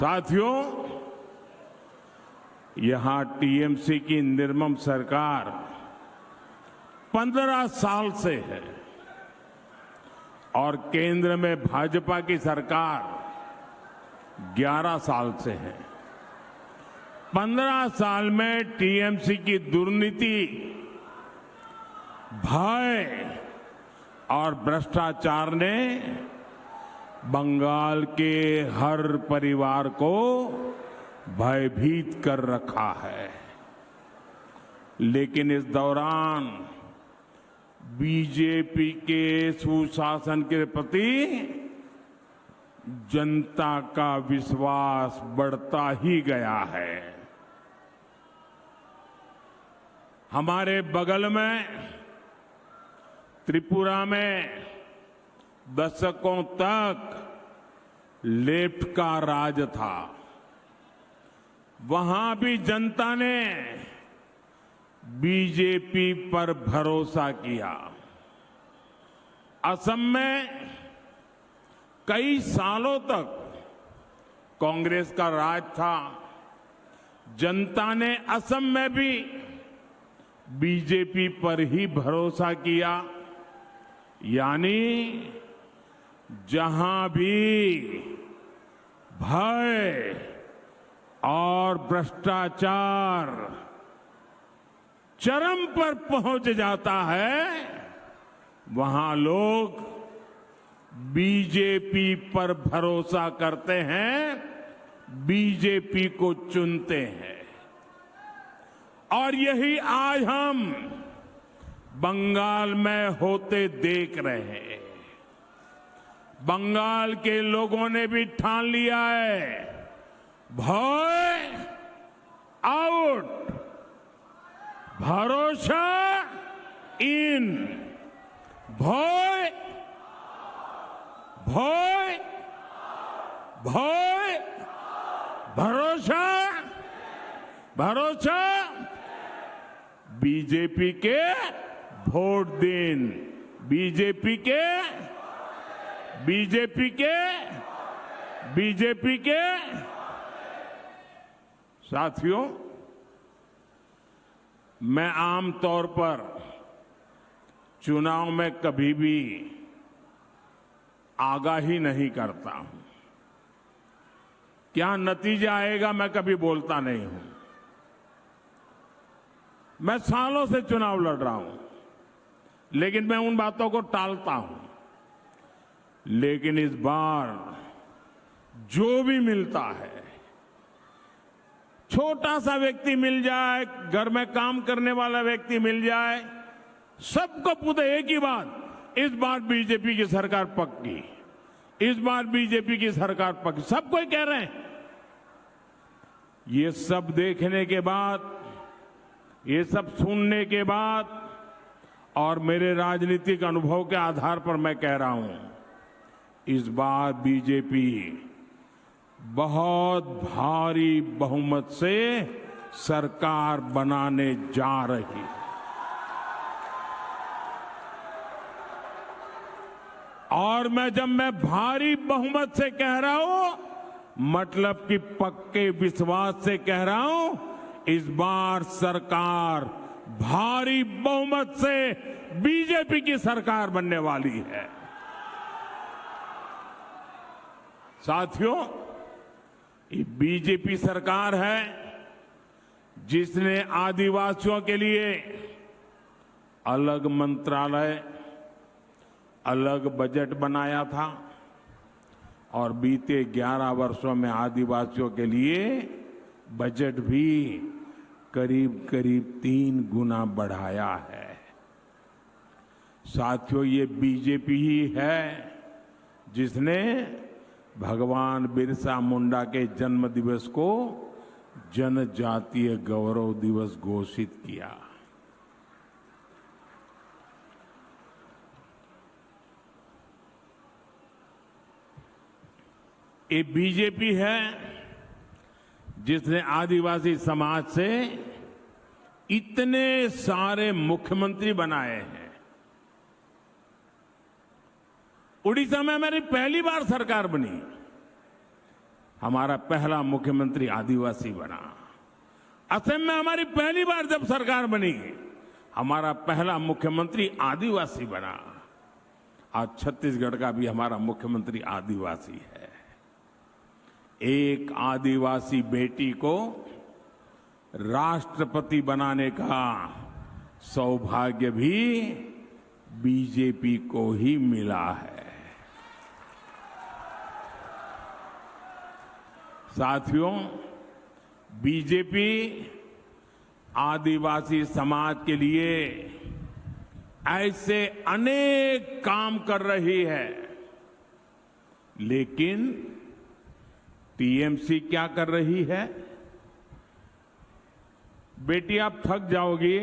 साथियों, यहां टीएमसी की निर्मम सरकार 15 साल से है और केंद्र में भाजपा की सरकार 11 साल से है। 15 साल में टीएमसी की दुर्नीति, भय और भ्रष्टाचार ने बंगाल के हर परिवार को भयभीत कर रखा है। लेकिन इस दौरान बीजेपी के सुशासन के प्रति जनता का विश्वास बढ़ता ही गया है। हमारे बगल में त्रिपुरा में दशकों तक लेफ्ट का राज था। वहां भी जनता ने बीजेपी पर भरोसा किया। असम में कई सालों तक कांग्रेस का राज था। जनता ने असम में भी बीजेपी पर ही भरोसा किया। यानी जहां भी भय और भ्रष्टाचार चरम पर पहुंच जाता है, वहां लोग बीजेपी पर भरोसा करते हैं, बीजेपी को चुनते हैं। और यही आज हम बंगाल में होते देख रहे हैं। बंगाल के लोगों ने भी ठान लिया है, भय आउट, भरोसा इन। भय भय भय भरोसा भरोसा बीजेपी के वोट दिन, बीजेपी के बीजेपी के बीजेपी के। साथियों, मैं आमतौर पर चुनाव में कभी भी आगाही नहीं करता हूं। क्या नतीजा आएगा मैं कभी बोलता नहीं हूं। मैं सालों से चुनाव लड़ रहा हूं, लेकिन मैं उन बातों को टालता हूं। लेकिन इस बार जो भी मिलता है, छोटा सा व्यक्ति मिल जाए, घर में काम करने वाला व्यक्ति मिल जाए, सबको पूछे एक ही बात, इस बार बीजेपी की सरकार पक्की, इस बार बीजेपी की सरकार पक्की, सब कोई कह रहे हैं। ये सब देखने के बाद, ये सब सुनने के बाद और मेरे राजनीतिक अनुभव के आधार पर मैं कह रहा हूं, इस बार बीजेपी बहुत भारी बहुमत से सरकार बनाने जा रही है। और जब मैं भारी बहुमत से कह रहा हूं, मतलब कि पक्के विश्वास से कह रहा हूं, इस बार सरकार भारी बहुमत से बीजेपी की सरकार बनने वाली है। साथियों, ये बीजेपी सरकार है जिसने आदिवासियों के लिए अलग मंत्रालय, अलग बजट बनाया था और बीते 11 वर्षों में आदिवासियों के लिए बजट भी करीब करीब 3 गुना बढ़ाया है। साथियों, ये बीजेपी ही है जिसने भगवान बिरसा मुंडा के जन्म दिवस को जनजातीय गौरव दिवस घोषित किया। ये बीजेपी है जिसने आदिवासी समाज से इतने सारे मुख्यमंत्री बनाए हैं। उड़ीसा में हमारी पहली बार सरकार बनी। हमारा पहला मुख्यमंत्री आदिवासी बना। असम में हमारी पहली बार जब सरकार बनी, हमारा पहला मुख्यमंत्री आदिवासी बना। आज छत्तीसगढ़ का भी हमारा मुख्यमंत्री आदिवासी है। एक आदिवासी बेटी को राष्ट्रपति बनाने का सौभाग्य भी बीजेपी को ही मिला है। साथियों, बीजेपी आदिवासी समाज के लिए ऐसे अनेक काम कर रही है, लेकिन टीएमसी क्या कर रही है? बेटी आप थक जाओगी,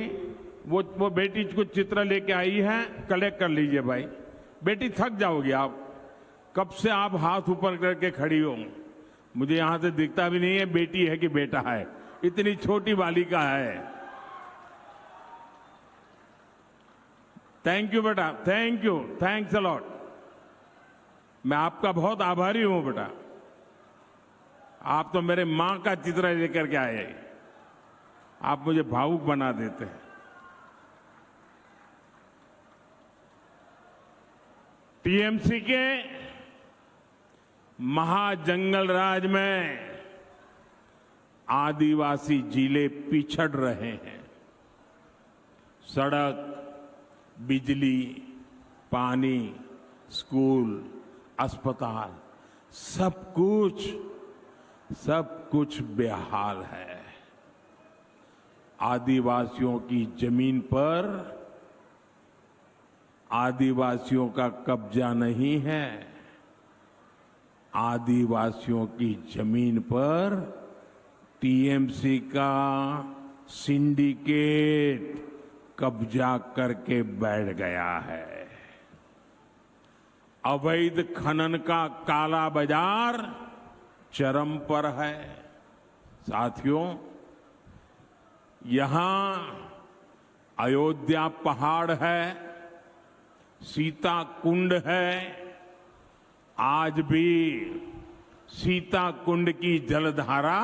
वो बेटी को चित्र लेके आई है, कलेक्ट कर लीजिए भाई। बेटी थक जाओगी आप, कब से आप हाथ ऊपर करके खड़ी हो। मुझे यहां से दिखता भी नहीं है बेटी है कि बेटा है, इतनी छोटी बालिका है। थैंक यू बेटा, thank you, thanks a lot. मैं आपका बहुत आभारी हूं बेटा। आप तो मेरे मां का चित्र लेकर के आए, आप मुझे भावुक बना देते हैं। टीएमसी के महाजंगल राज में आदिवासी जिले पिछड़ रहे हैं। सड़क, बिजली, पानी, स्कूल, अस्पताल, सब कुछ बेहाल है। आदिवासियों की जमीन पर आदिवासियों का कब्जा नहीं है, आदिवासियों की जमीन पर टीएमसी का सिंडिकेट कब्जा करके बैठ गया है। अवैध खनन का काला बाजार चरम पर है। साथियों, यहां अयोध्या पहाड़ है, सीता कुंड है। आज भी सीता कुंड की जलधारा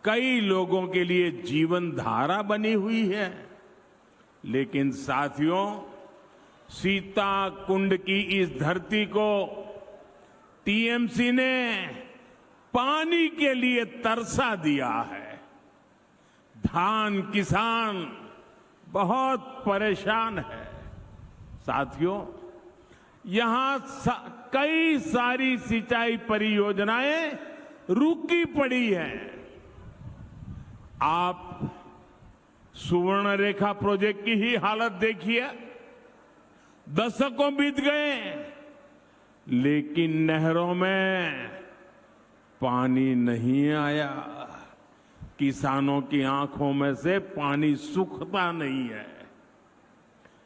कई लोगों के लिए जीवन धारा बनी हुई है। लेकिन साथियों, सीता कुंड की इस धरती को टीएमसी ने पानी के लिए तरसा दिया है। धान किसान बहुत परेशान है। साथियों, यहां कई सारी सिंचाई परियोजनाएं रुकी पड़ी हैं। आप सुवर्ण रेखा प्रोजेक्ट की ही हालत देखिए, दशकों बीत गए, लेकिन नहरों में पानी नहीं आया। किसानों की आंखों में से पानी सूखता नहीं है।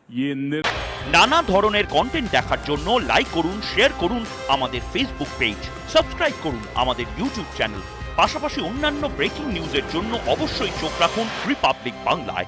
ये नाना ধরনের কন্টেন্ট দেখার জন্য লাইক করুন, শেয়ার করুন আমাদের ফেসবুক পেজ, সাবস্ক্রাইব করুন আমাদের ইউটিউব চ্যানেল। পাশাপাশি অন্যান্য ব্রেকিং নিউজের জন্য অবশ্যই চোখ রাখুন রিপাবলিক বাংলায়।